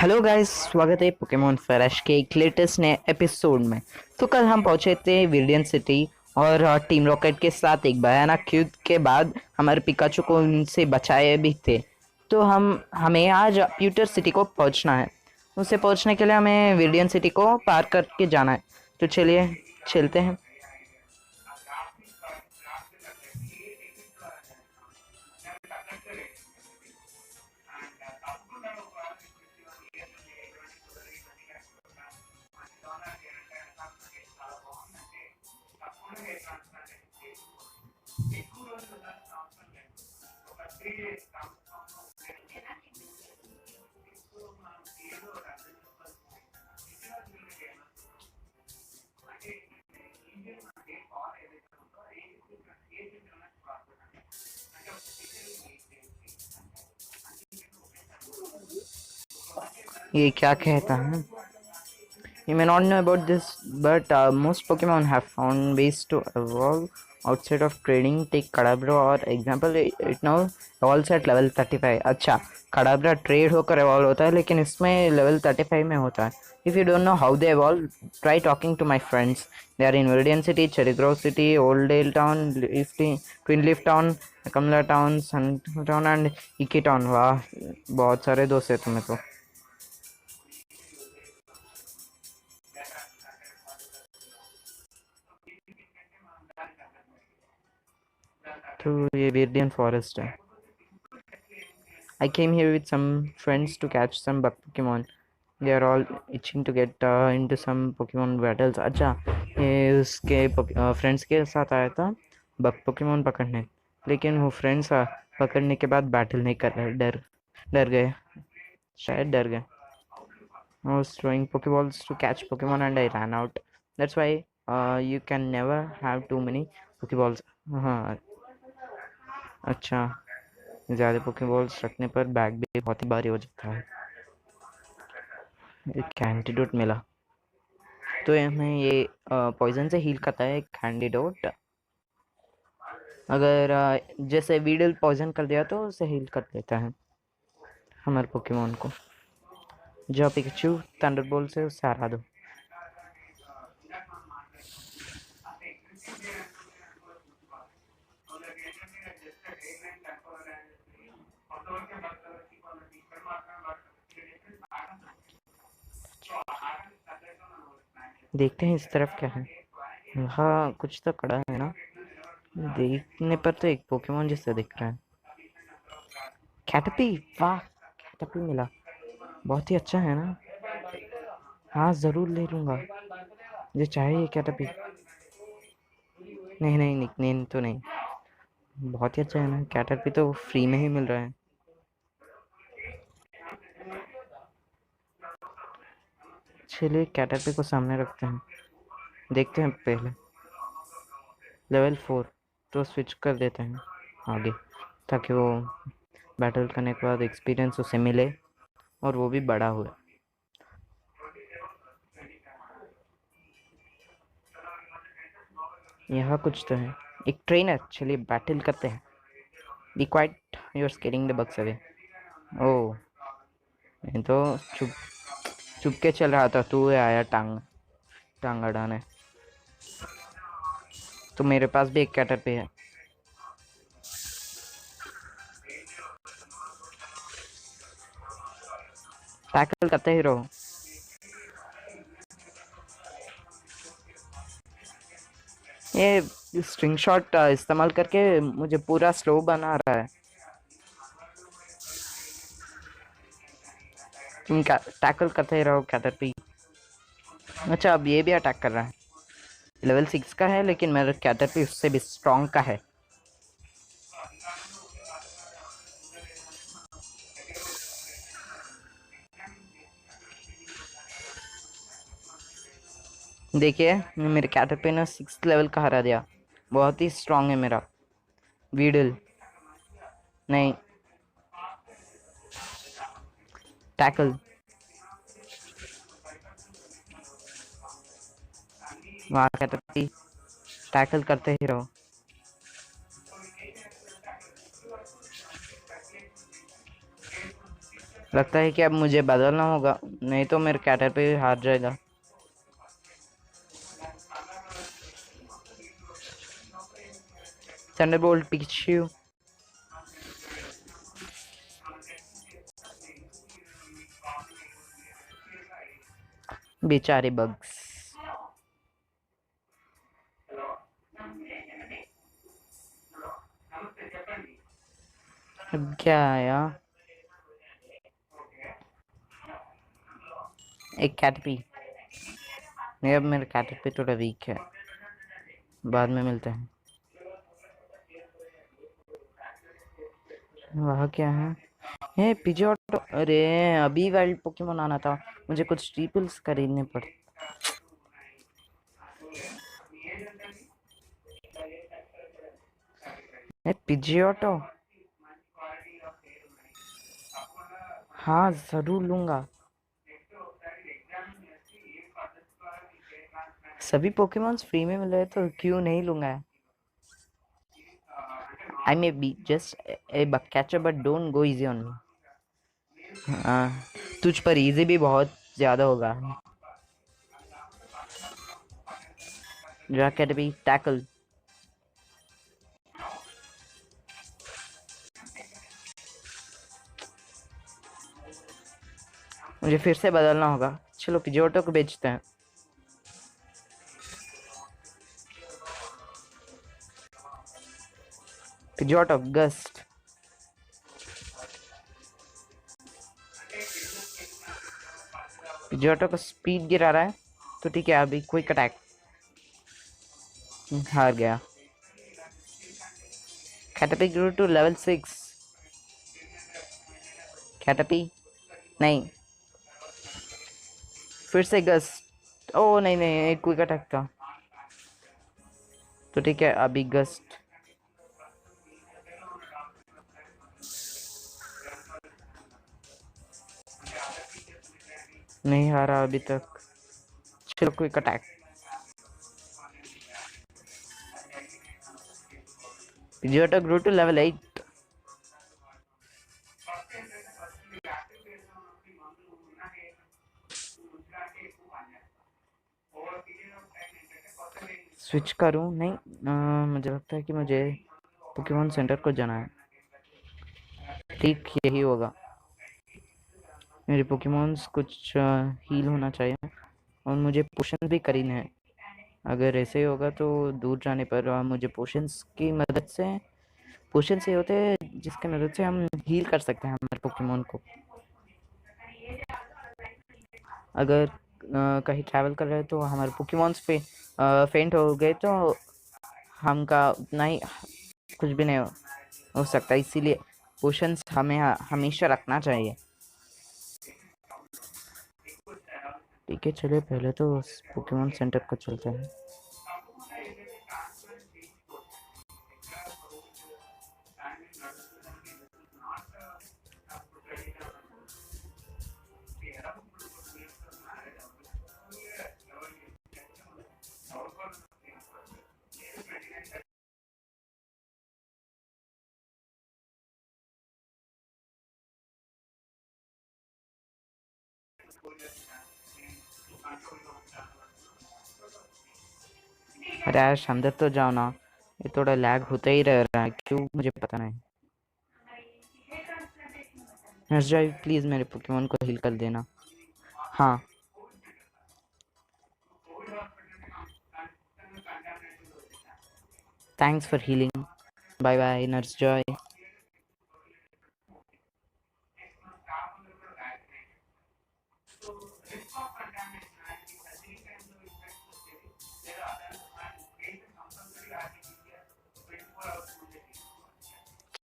Hello guys, स्वागत है Pokemon fresh के एक लेटेस्ट नए एपिसोड में। तो कल हम पहुंचे थे विलियन सिटी और टीम रॉकेट के साथ एक भयानक युद्ध के बाद हमारे पिकाचू को उनसे बचाए भी थे। तो हमें आज प्यूटर सिटी को पहुंचना है। उसे पहुंचने के लिए हमें विलियन सिटी को पार करके जाना है। तो चलिए चलते हैं। ये क्या कहता है? You may not know about this, but most Pokemon have found ways to evolve outside of trading. Take Kadabra or example, it now evolves at level 35. अच्छा, Kadabra trade होकर evolve होता है, लेकिन इसमें level 35 में होता है. If you don't know how they evolve, try talking to my friends. They are in Viridian City, Cherry Grove City, Oldale Town, Twin Leaf Town, Kamla Town, Sun Town and Iki Town. वाह, बहुत सारे दोस्त हैं तुम्हें तो। तो ये Viridian Forest है। I came here with some friends to catch some bug Pokemon. They are all itching to get into some Pokemon battles. अच्छा, ये उसके फ्रेंड्स के साथ आया था बग Pokemon पकड़ने, लेकिन वो फ्रेंड्स पकड़ने के बाद बैटल नहीं कर रहे, डर डर गए, शायद डर गए। I was throwing Pokeballs to catch Pokemon and I ran out. That's why you can never have too many Pokeballs. हाँ, अच्छा, ज़्यादा पोकेबॉल्स रखने पर बैग भी बहुत ही भारी हो जाता है। एक एंटीडोट मिला, तो हमें ये पॉइजन से हील करता है एक एंटीडोट। अगर जैसे वीडल पॉइजन कर दिया तो उसे हील कर देता है हमारे पोकेमोन को। जो पिकाचू थंडरबोल्ट से उससे हरा दो। देखते हैं इस तरफ क्या है। हाँ, कुछ तो कड़ा है ना। देखने पर तो एक पोकेमोन जैसा दिख रहा है। कैटरपी, वाह, कैटरपी मिला, बहुत ही अच्छा है ना। हाँ, ज़रूर ले लूँगा, मुझे चाहिए कैटरपी। नहीं नहीं, निकनेम तो नहीं। बहुत ही अच्छा है ना, कैटरपी तो फ्री में ही मिल रहा है। चलिए कैटरपी को सामने रखते हैं, देखते हैं पहले। लेवल 4 तो स्विच कर देते हैं आगे, ताकि वो बैटल करने के बाद एक्सपीरियंस उसे मिले और वो भी बड़ा हुए। यहाँ कुछ तो है, एक ट्रेनर। चलिए बैटल करते हैं। Be quiet, you are scaring the bugs away. Oh, मैं तो चुप चुप के चल रहा था, तू आया टांग टांग अड़ाने। तो मेरे पास भी एक कैटरपी है। टैकल करते ही रहो। ये स्ट्रिंग शॉट इस्तेमाल करके मुझे पूरा स्लो बना रहा है। तुम टैकल करते ही रहो कैटरपी। अच्छा, अब ये भी अटैक कर रहा है। लेवल 6 का है, लेकिन मेरा कैटरपी उससे भी स्ट्रॉन्ग का है। देखिए, मेरे कैटरपी ने 6th लेवल का हरा दिया। बहुत ही स्ट्रॉन्ग है मेरा वीडल। नहीं, टैकल। वहाँ कैटरपी, टैकल करते ही रहो। लगता है कि अब मुझे बदलना होगा, नहीं तो मेरे कैटर पे हार जाएगा। Thunderbolt Pikachu. बेचारे बग्स। अब क्या आया? एक कैटपी। नहीं, अब मेरा कैटपी थोड़ा वीक है, बाद में मिलते हैं। वह क्या है? हे पिजोटो, अरे अभी वाइल्ड पोकेमोन आना था, मुझे कुछ ट्रिपल्स खरीदने पड़े। पिजियोटो, हाँ जरूर लूंगा। सभी पोकेमॉन्स फ्री में मिल रहे तो क्यों नहीं लूंगा। I may be just a bug catcher but don't go easy on me. हाँ, तुझ पर इजी भी बहुत ज्यादा होगा। जैकेट भी टैकल। मुझे फिर से बदलना होगा, चलो पिजोटो को बेचते हैं। पिजोटो गस्ट। पिजोटो को स्पीड गिरा रहा है, तो ठीक है अभी क्विक अटैक। हार गया। Caterpie Guru to level 6। Caterpie नहीं, फिर से गस्ट। ओ नहीं नहीं, एक क्विक अटैक था, तो ठीक है अभी गस्ट। नहीं हारा अभी तक, चलो quick attack. Pidgeotto grew to level 8। Switch करूं? नहीं, मुझे लगता है कि मुझे पोकेमॉन सेंटर को जाना है। ठीक यही होगा, मेरे पोकेमॉन्स कुछ हील होना चाहिए, और मुझे पोशन भी खरीदने हैं। अगर ऐसे ही होगा तो दूर जाने पर मुझे पोशंस की मदद से, पोशन से होते हैं जिसकी मदद से हम हील कर सकते हैं हमारे पोकेमॉन को। अगर कहीं ट्रैवल कर रहे हैं तो हमारे पोकेमॉन्स पे फेंट हो गए तो हमका उतना ही कुछ भी नहीं हो सकता, इसीलिए पोशंस हमें हमेशा रखना चाहिए। ठीक है चलिए पहले तो पोकेमॉन सेंटर को चलते हैं। अरे यार अंदर तो जाओ ना, ये थोड़ा लैग होता ही रह रहा है, क्यों मुझे पता नहीं। नर्स जॉय प्लीज मेरे पोकेमॉन को हील कर देना। हाँ, thanks for healing. Bye bye nurse Joy.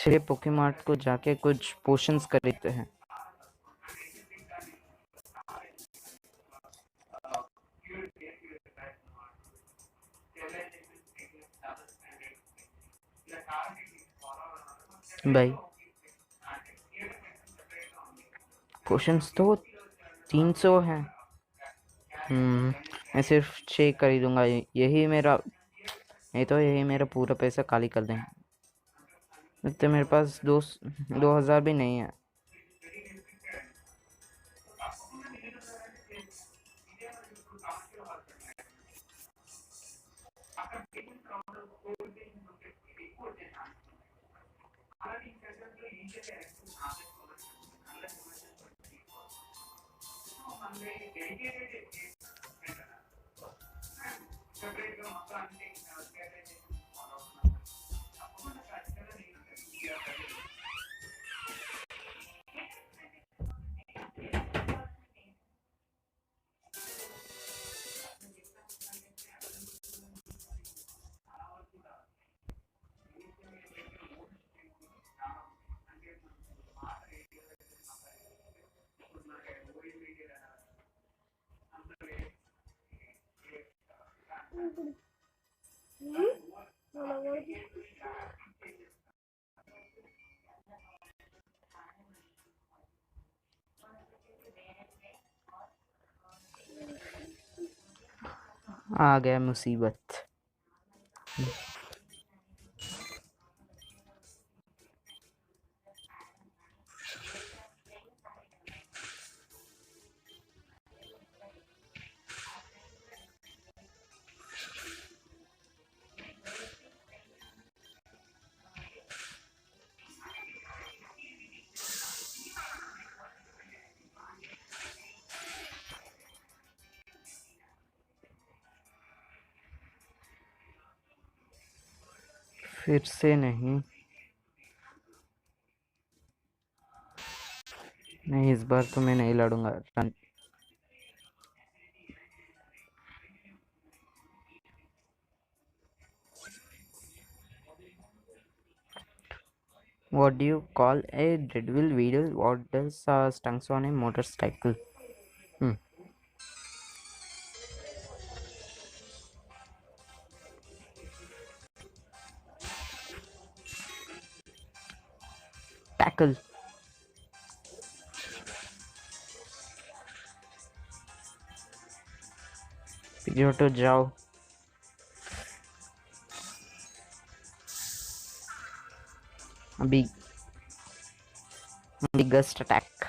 चलिए पोकेमार्ट को जाके कुछ पोशंस खरीदते हैं। भाई पोशंस तो 300 हैं। मैं सिर्फ 6 खरीदूंगा, यही मेरा, नहीं तो यही मेरा पूरा पैसा खाली कर देंगे। तो मेरे पास 2000 भी नहीं है। आ गया मुसीबत। फिर से नहीं, इस बार तो मैं नहीं लड़ूंगा। Run. What do you call a dreadful weasel? What does stunts on a motorcycle? Tackle. पिछोटो जाओ। अभी बिगेस्ट अटैक।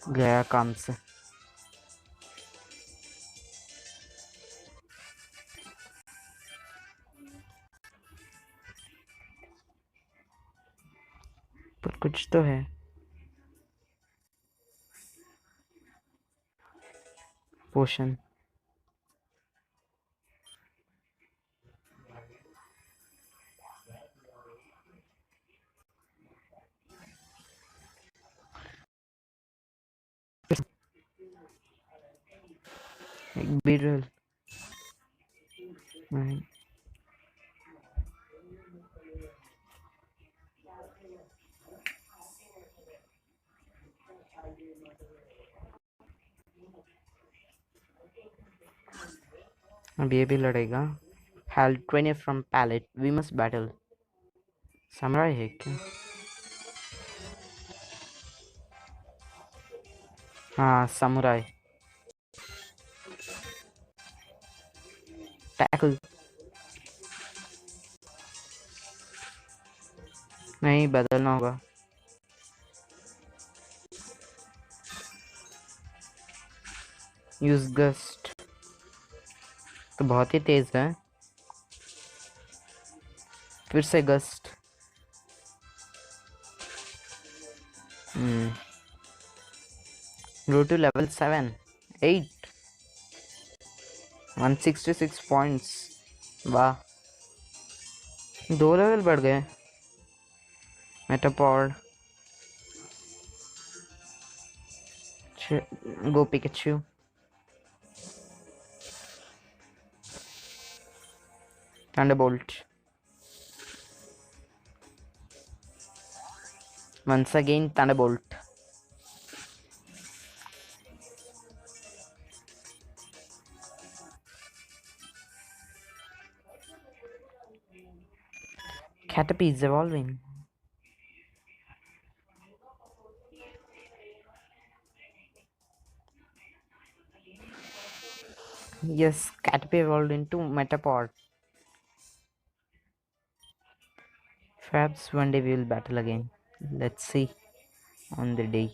गया काम से। पर कुछ तो है। पोशन। एक बीरल। अब ये भी लड़ेगा। Hal 20 from pallet. We must battle. Samurai है क्या? हाँ samurai. Tackle. नहीं बदलना होगा। Use gust. तो बहुत ही तेज है। फिर से gust. Go to level 7, 8, 166 points. वाह, 2 लेवल बढ़ गए। Metapod. Go Pikachu. Thunderbolt. Once again Thunderbolt. Caterpie is evolving. Yes, Caterpie evolved into Metapod. Perhaps one day we will battle again. Let's see on the day.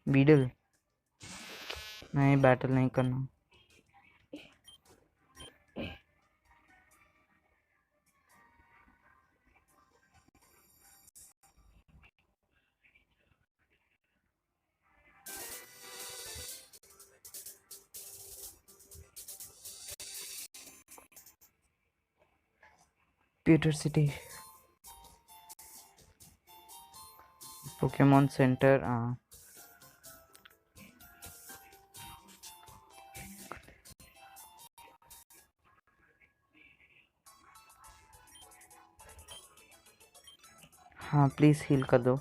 Beetle नहीं battle नहीं करना. Pewter City Pokemon Center. हाँ please heal कर दो.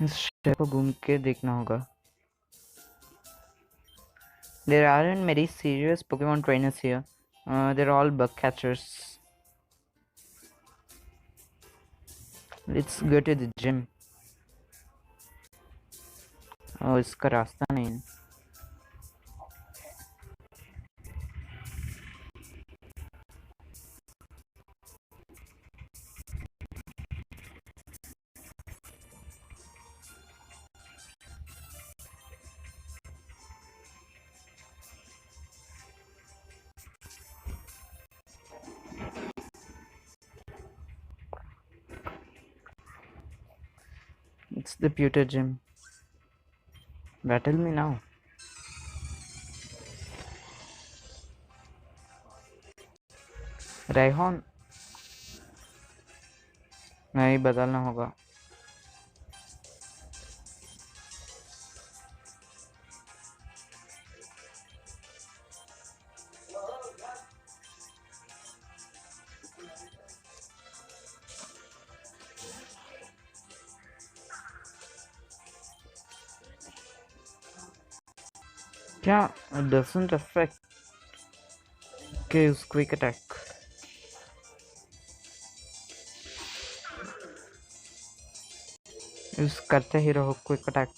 इस शहर को घूम के देखना होगा. There aren't many serious Pokemon trainers here. They're all bug catchers. Let's go to the gym. Oh, इसका रास्ता नहीं है. It's the Pewter Gym. Battle me now. Rayhon नहीं बदलना होगा. क्या doesn't affect K's quick attack. Use करते ही रहो quick attack.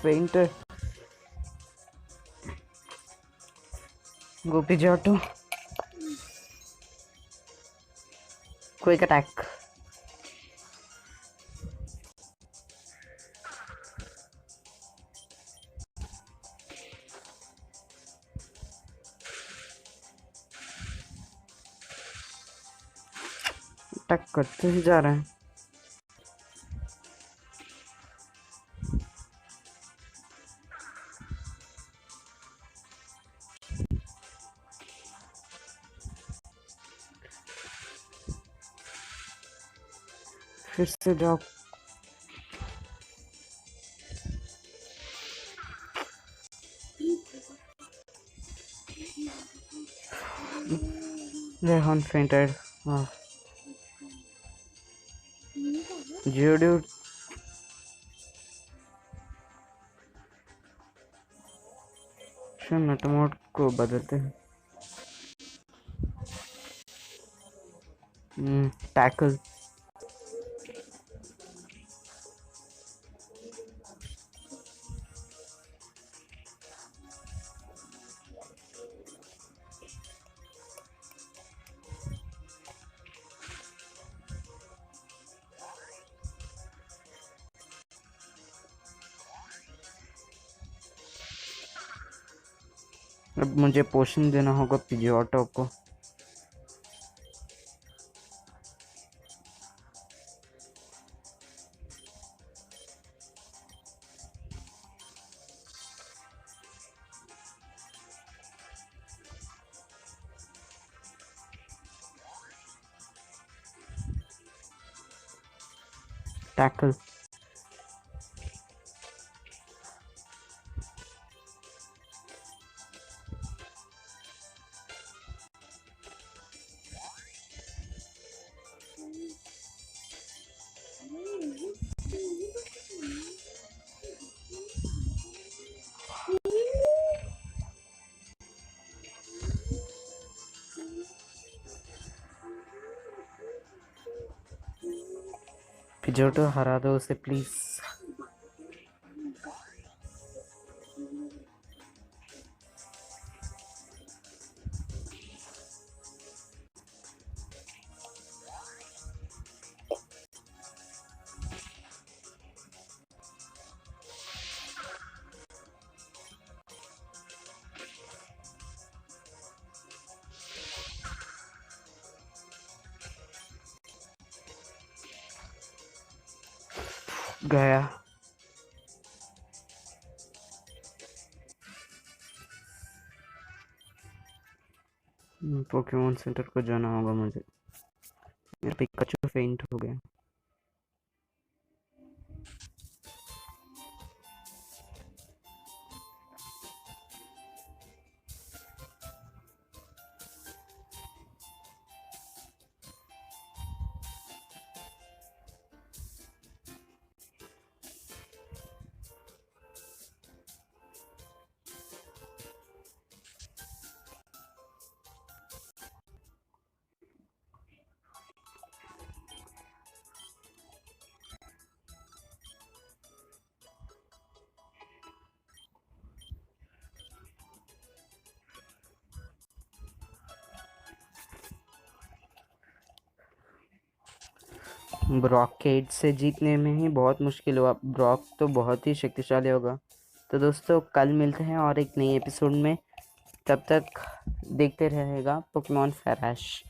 Fainter. Gopi Jotto. Quick attack. Attack करते ही जा रहे हैं. फिर से जाओ. Rayhon fainted. Geodude. नटमोट को बदलते हैं. टैकल. अब मुझे पोषण देना होगा पिजियोटो को. टैकल. जोटो हरा दो उसे प्लीज। गया। पोकेमॉन सेंटर को जाना होगा मुझे। मेरा पिकाचू फेंट हो गया। ब्रॉकेट से जीतने में ही बहुत मुश्किल हुआ। ब्रॉक तो बहुत ही शक्तिशाली होगा। तो दोस्तों कल मिलते हैं और एक नई एपिसोड में। तब तक देखते रहेगा पोकेमॉन फ्लैश।